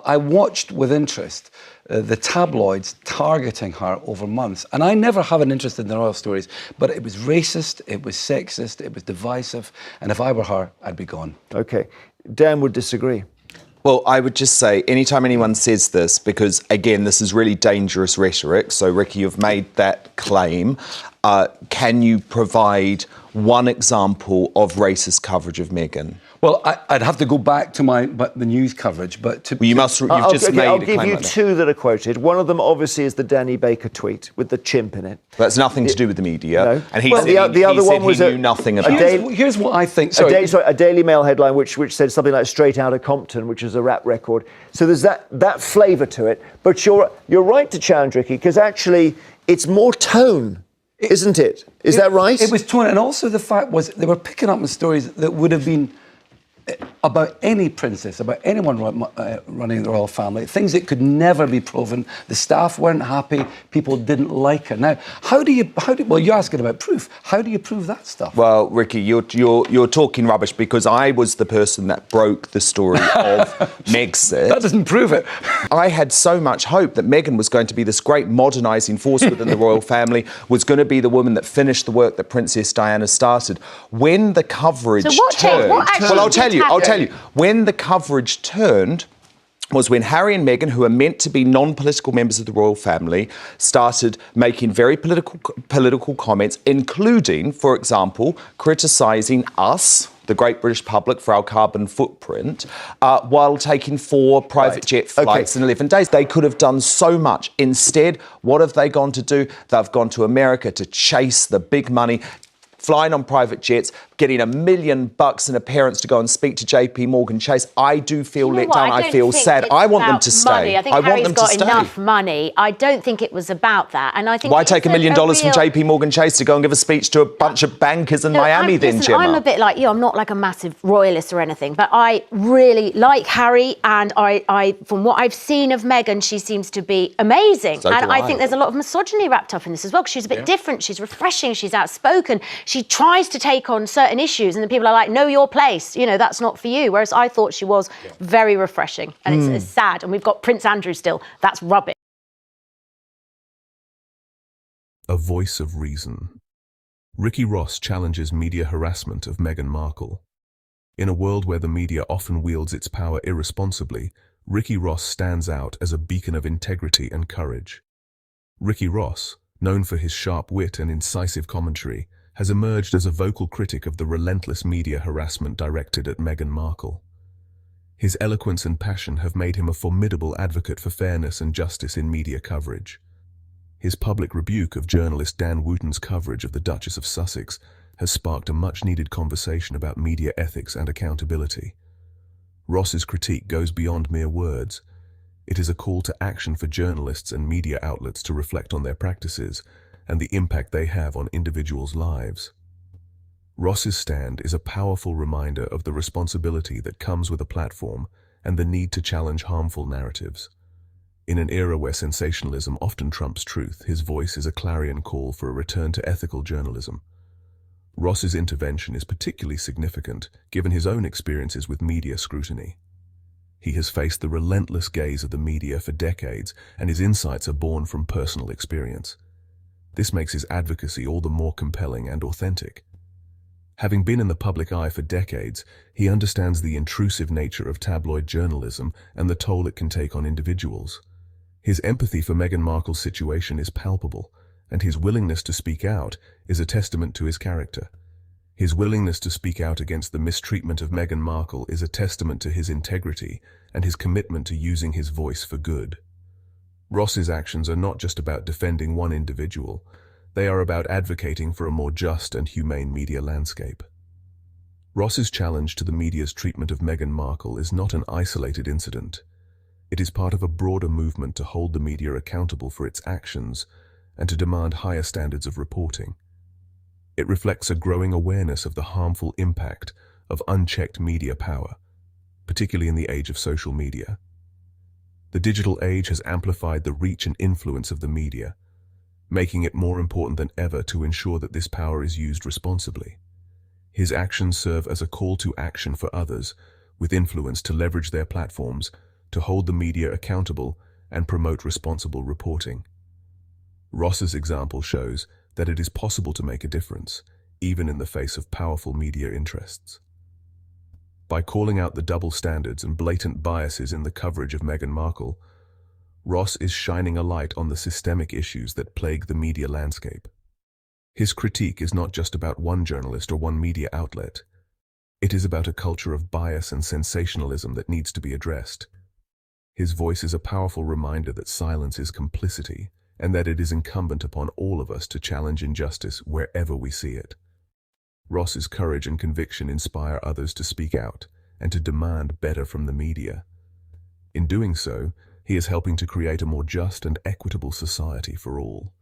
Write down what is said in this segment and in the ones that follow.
I watched with interest the tabloids targeting her over months. And I never have an interest in the royal stories, but it was racist, it was sexist, it was divisive. And if I were her, I'd be gone. OK. Dan would disagree. Well, I would just say, anytime anyone says this, because, again, this is really dangerous rhetoric, so, Ricky, you've made that claim, can you provide one example of racist coverage of Meghan? Well, I'd have to go back to the news coverage, but Well, you've just made a claim I'll give you like two that are quoted. One of them, obviously, is the Danny Baker tweet with the chimp in it. That's nothing to do with the media. No. And he Well, said the other one was he knew nothing about it. Here's what I think. A Daily Mail headline which said something like "Straight Outta Compton," which is a rap record. So there's that flavour to it. But you're right to challenge, Ricky, because actually it's more tone. Isn't it? Is that right? It was tone, and also the fact was they were picking up on stories that would have been about any princess, about anyone running the royal family, things that could never be proven. The staff weren't happy. People didn't like her. Now, well, you're asking about proof. How do you prove that stuff? Well, Ricky, you're talking rubbish, because I was the person that broke the story of Megxit. That doesn't prove it. I had so much hope that Meghan was going to be this great modernising force within the royal family, was going to be the woman that finished the work that Princess Diana started. When the coverage turned... Well, I'll tell you. When the coverage turned was when Harry and Meghan, who are meant to be non-political members of the royal family, started making very political comments, including, for example, criticising us, the great British public, for our carbon footprint, while taking 4 private jet flights in 11 days. They could have done so much. Instead, what have they gone to do? They've gone to America to chase the big money, flying on private jets, getting $1 million an appearance to go and speak to JP Morgan Chase. I do feel let down. I feel sad. I want them to stay. I think Harry's got enough money. I don't think it was about that. And I think why take $1 million from JP Morgan Chase to go and give a speech to a bunch of bankers in Miami then, Gemma? I'm a bit like you. I'm not like a massive royalist or anything, but I really like Harry, and I from what I've seen of Meghan, she seems to be amazing. So and I think there's a lot of misogyny wrapped up in this as well, because she's a bit different. She's refreshing. She's outspoken. She tries to take on certain issues, and then people are like, know your place, that's not for you. Whereas I thought she was very refreshing, and it's sad. And we've got Prince Andrew still. That's rubbish. A voice of reason. Ricky Ross challenges media harassment of Meghan Markle. In a world where the media often wields its power irresponsibly, Ricky Ross stands out as a beacon of integrity and courage. Ricky Ross, known for his sharp wit and incisive commentary, has emerged as a vocal critic of the relentless media harassment directed at Meghan Markle. His eloquence and passion have made him a formidable advocate for fairness and justice in media coverage. His public rebuke of journalist Dan Wootton's coverage of the Duchess of Sussex has sparked a much-needed conversation about media ethics and accountability. Ross's critique goes beyond mere words. It is a call to action for journalists and media outlets to reflect on their practices and the impact they have on individuals' lives. Ross's stand is a powerful reminder of the responsibility that comes with a platform and the need to challenge harmful narratives. In an era where sensationalism often trumps truth, his voice is a clarion call for a return to ethical journalism. Ross's intervention is particularly significant given his own experiences with media scrutiny. He has faced the relentless gaze of the media for decades, and his insights are born from personal experience. This makes his advocacy all the more compelling and authentic. Having been in the public eye for decades, he understands the intrusive nature of tabloid journalism and the toll it can take on individuals. His empathy for Meghan Markle's situation is palpable, and his willingness to speak out is a testament to his character. His willingness to speak out against the mistreatment of Meghan Markle is a testament to his integrity and his commitment to using his voice for good. Ross's actions are not just about defending one individual, they are about advocating for a more just and humane media landscape. Ross's challenge to the media's treatment of Meghan Markle is not an isolated incident. It is part of a broader movement to hold the media accountable for its actions and to demand higher standards of reporting. It reflects a growing awareness of the harmful impact of unchecked media power, particularly in the age of social media. The digital age has amplified the reach and influence of the media, making it more important than ever to ensure that this power is used responsibly. His actions serve as a call to action for others with influence to leverage their platforms to hold the media accountable and promote responsible reporting. Ross's example shows that it is possible to make a difference, even in the face of powerful media interests. By calling out the double standards and blatant biases in the coverage of Meghan Markle, Ross is shining a light on the systemic issues that plague the media landscape. His critique is not just about one journalist or one media outlet. It is about a culture of bias and sensationalism that needs to be addressed. His voice is a powerful reminder that silence is complicity, and that it is incumbent upon all of us to challenge injustice wherever we see it. Ross's courage and conviction inspire others to speak out and to demand better from the media. In doing so, he is helping to create a more just and equitable society for all.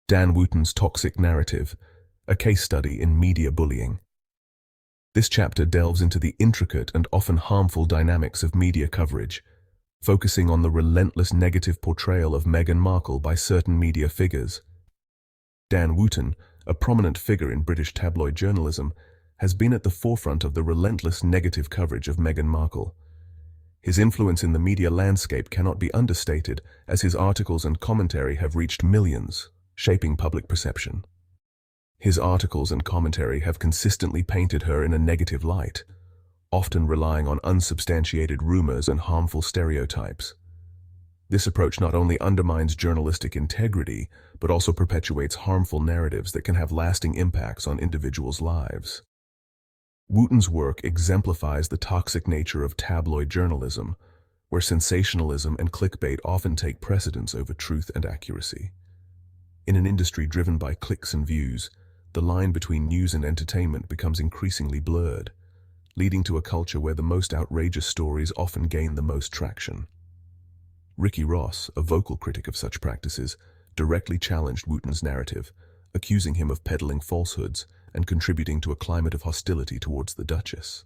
Dan Wootton's Toxic Narrative, a case study in media bullying. This chapter delves into the intricate and often harmful dynamics of media coverage, focusing on the relentless negative portrayal of Meghan Markle by certain media figures. Dan Wootton, a prominent figure in British tabloid journalism, has been at the forefront of the relentless negative coverage of Meghan Markle. His influence in the media landscape cannot be understated, as his articles and commentary have reached millions, shaping public perception. His articles and commentary have consistently painted her in a negative light, often relying on unsubstantiated rumors and harmful stereotypes. This approach not only undermines journalistic integrity, but also perpetuates harmful narratives that can have lasting impacts on individuals' lives. Wootton's work exemplifies the toxic nature of tabloid journalism, where sensationalism and clickbait often take precedence over truth and accuracy. In an industry driven by clicks and views, the line between news and entertainment becomes increasingly blurred, leading to a culture where the most outrageous stories often gain the most traction. Ricky Ross, a vocal critic of such practices, directly challenged Wootton's narrative, accusing him of peddling falsehoods and contributing to a climate of hostility towards the Duchess.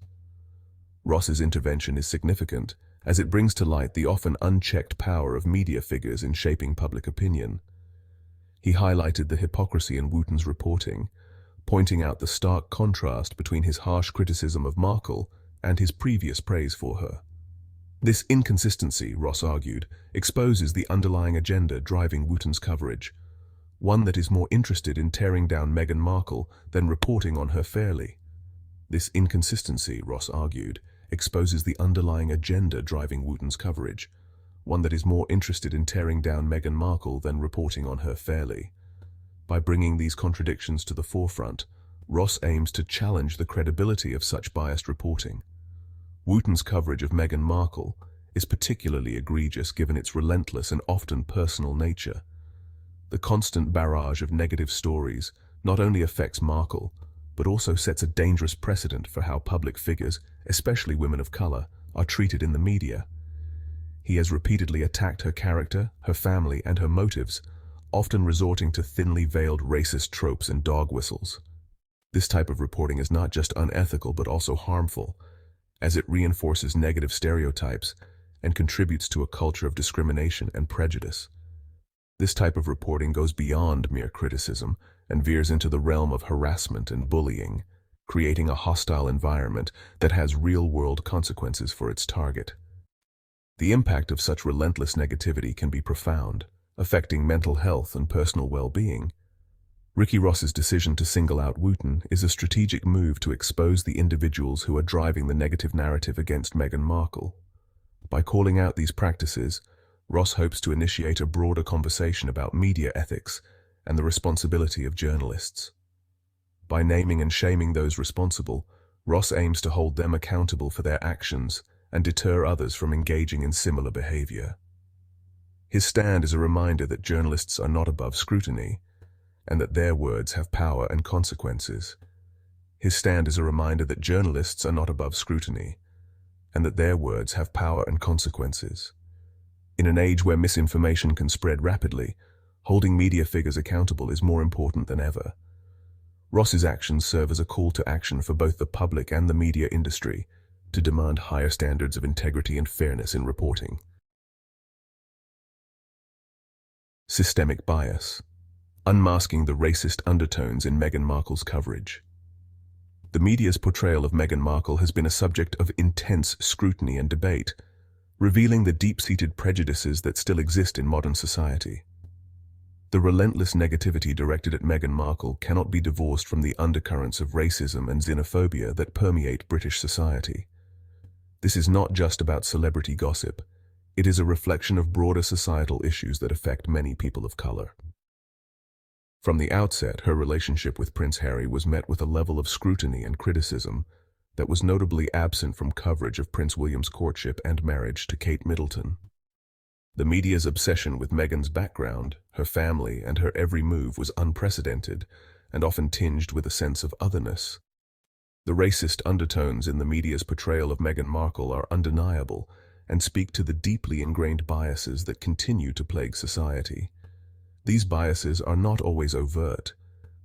Ross's intervention is significant, as it brings to light the often unchecked power of media figures in shaping public opinion. He highlighted the hypocrisy in Wootton's reporting, pointing out the stark contrast between his harsh criticism of Markle and his previous praise for her. This inconsistency, Ross argued, exposes the underlying agenda driving Wootton's coverage, one that is more interested in tearing down Meghan Markle than reporting on her fairly. This inconsistency, Ross argued, exposes the underlying agenda driving Wootton's coverage, one that is more interested in tearing down Meghan Markle than reporting on her fairly. By bringing these contradictions to the forefront, Ross aims to challenge the credibility of such biased reporting. Wootton's coverage of Meghan Markle is particularly egregious given its relentless and often personal nature. The constant barrage of negative stories not only affects Markle, but also sets a dangerous precedent for how public figures, especially women of colour, are treated in the media. He has repeatedly attacked her character, her family, and her motives, often resorting to thinly veiled racist tropes and dog whistles. This type of reporting is not just unethical but also harmful, as it reinforces negative stereotypes and contributes to a culture of discrimination and prejudice. This type of reporting goes beyond mere criticism and veers into the realm of harassment and bullying, creating a hostile environment that has real-world consequences for its target. The impact of such relentless negativity can be profound, affecting mental health and personal well-being. Ricky Ross's decision to single out Wootton is a strategic move to expose the individuals who are driving the negative narrative against Meghan Markle. By calling out these practices, Ross hopes to initiate a broader conversation about media ethics and the responsibility of journalists. By naming and shaming those responsible, Ross aims to hold them accountable for their actions and deter others from engaging in similar behavior. His stand is a reminder that journalists are not above scrutiny, and that their words have power and consequences. His stand is a reminder that journalists are not above scrutiny, and that their words have power and consequences. In an age where misinformation can spread rapidly, holding media figures accountable is more important than ever. Ross's actions serve as a call to action for both the public and the media industry to demand higher standards of integrity and fairness in reporting. Systemic bias. Unmasking the racist undertones in Meghan Markle's coverage. The media's portrayal of Meghan Markle has been a subject of intense scrutiny and debate, revealing the deep-seated prejudices that still exist in modern society. The relentless negativity directed at Meghan Markle cannot be divorced from the undercurrents of racism and xenophobia that permeate British society. This is not just about celebrity gossip. It is a reflection of broader societal issues that affect many people of color. From the outset, her relationship with Prince Harry was met with a level of scrutiny and criticism that was notably absent from coverage of Prince William's courtship and marriage to Kate Middleton. The media's obsession with Meghan's background, her family, and her every move was unprecedented and often tinged with a sense of otherness. The racist undertones in the media's portrayal of Meghan Markle are undeniable and speak to the deeply ingrained biases that continue to plague society. These biases are not always overt.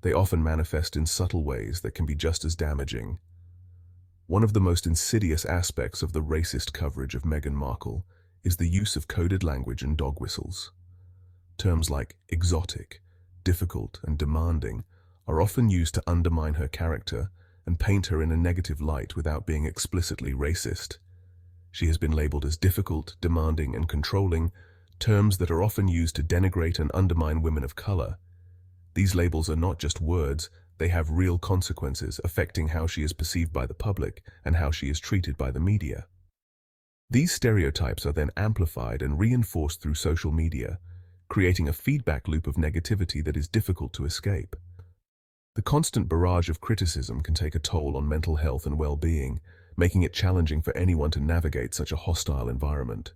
They often manifest in subtle ways that can be just as damaging. One of the most insidious aspects of the racist coverage of Meghan Markle is the use of coded language and dog whistles. Terms like exotic, difficult, and demanding are often used to undermine her character and paint her in a negative light without being explicitly racist. She has been labeled as difficult, demanding, and controlling, terms that are often used to denigrate and undermine women of color. These labels are not just words, they have real consequences affecting how she is perceived by the public and how she is treated by the media. These stereotypes are then amplified and reinforced through social media, creating a feedback loop of negativity that is difficult to escape. The constant barrage of criticism can take a toll on mental health and well-being, making it challenging for anyone to navigate such a hostile environment.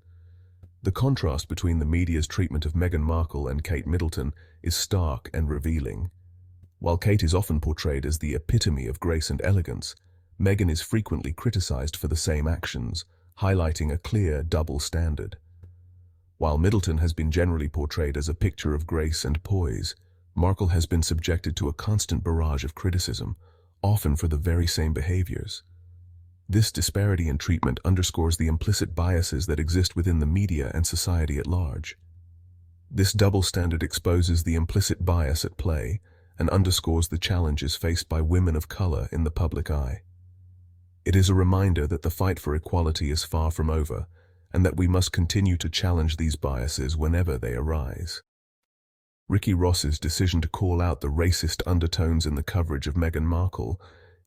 The contrast between the media's treatment of Meghan Markle and Kate Middleton is stark and revealing. While Kate is often portrayed as the epitome of grace and elegance, Meghan is frequently criticized for the same actions, highlighting a clear double standard. While Middleton has been generally portrayed as a picture of grace and poise, Markle has been subjected to a constant barrage of criticism, often for the very same behaviors. This disparity in treatment underscores the implicit biases that exist within the media and society at large. This double standard exposes the implicit bias at play and underscores the challenges faced by women of color in the public eye. It is a reminder that the fight for equality is far from over, and that we must continue to challenge these biases whenever they arise. Ricky Ross's decision to call out the racist undertones in the coverage of Meghan Markle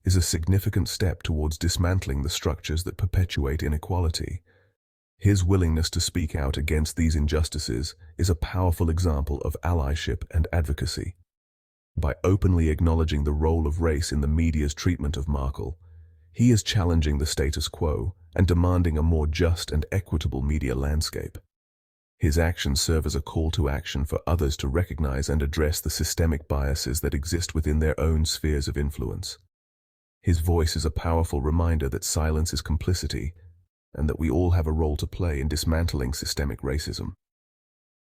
is a significant step towards dismantling the structures that perpetuate inequality. His willingness to speak out against these injustices is a powerful example of allyship and advocacy. By openly acknowledging the role of race in the media's treatment of Markle, he is challenging the status quo and demanding a more just and equitable media landscape. His actions serve as a call to action for others to recognize and address the systemic biases that exist within their own spheres of influence. His voice is a powerful reminder that silence is complicity and that we all have a role to play in dismantling systemic racism.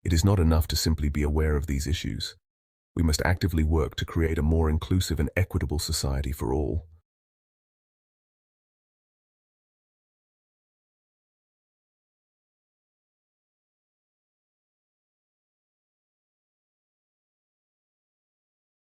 It is not enough to simply be aware of these issues. We must actively work to create a more inclusive and equitable society for all.